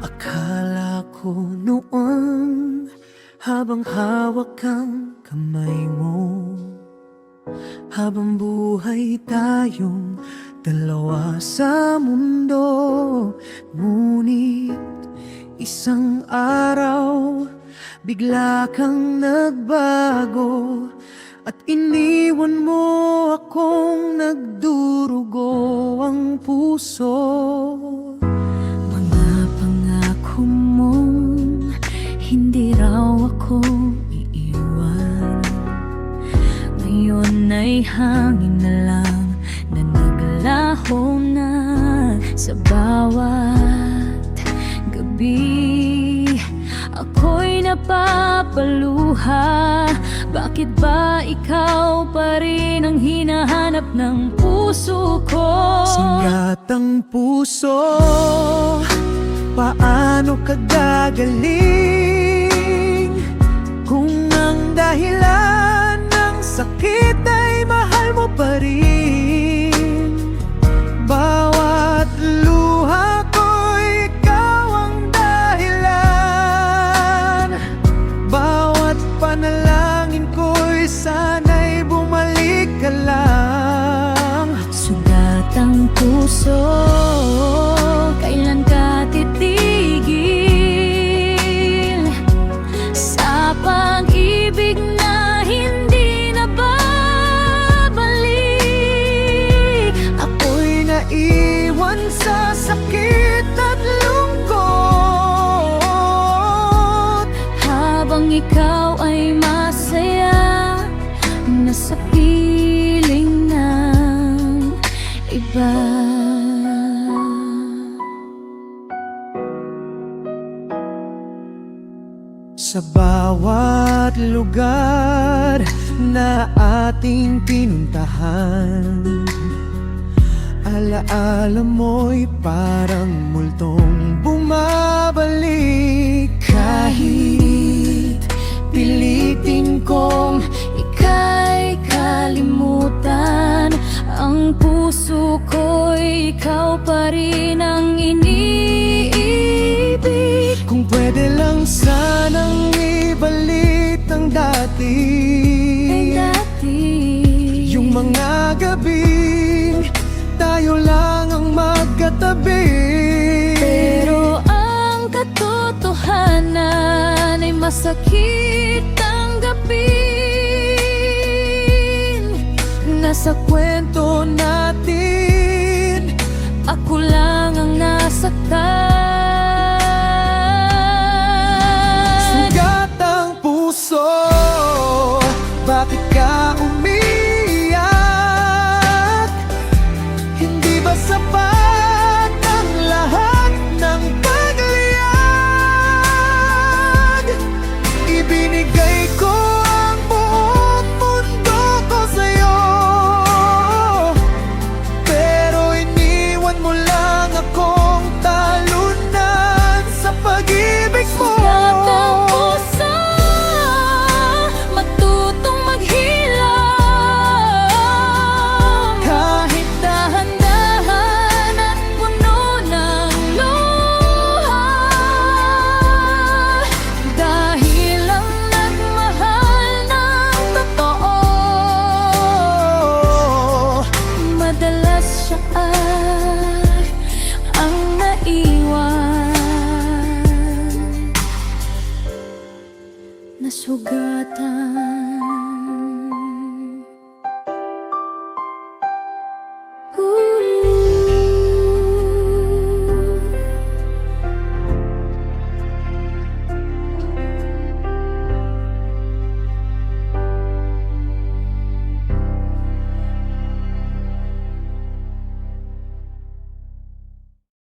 Akala ko noon habang hawak ang kamay mo, habang buhay tayong dalawa sa mundo. Ngunit isang araw bigla kang nagbago at iniwan mo akong nagdurugo ang puso. Mga pangako mong hindi raw ako iiwan, ngayon ay hangin na lang na naglaho na sa bawat gabi. Ako'y napapaluha, bakit ba ikaw pa rin ang hinahanap ng puso ko? Singatang puso, paano ka gagaling kung ang dahilan ng sakit ay mahal mo pa rin? Bawat luha ko'y ikaw ang dahilan, bawat panalangin ko'y sana'y bumalik ka lang. Sugat ang puso, kailan ka titigil sa pag-ibig na hindi na babalik? Ako'y naiwan sa sakit at lungkot, habang ikaw ay masaya na sa piling ng iba. Sa bawat lugar na ating pinuntahan, alaala mo'y parang multong bumabalik. Kahit pilitin kong ika'y kalimutan, ang puso ko'y ikaw pa rin ang iniibig. Kung pwede lang sanang ibalik ang dati, yung mga gabing tayo lang ang magkatabi. Pero ang katotohanan ay masakit tanggapin. Nasa kwento natin, ako lang ang nasaktan. Sugat ang puso, bakit ka umiyak? Hindi ba sapat ang lahat ng pagliyag? Ibinigay ko ang buong mundo ko sa'yo, pero iniwan mo lang akong talunan sa pag-ibig mo. Sugat ang puso, matutong maghilom, kahit dahan-dahan at puno ng luha, dahil lang nagmahal ng totoo. Madalas siya ang naiwan, nasugatan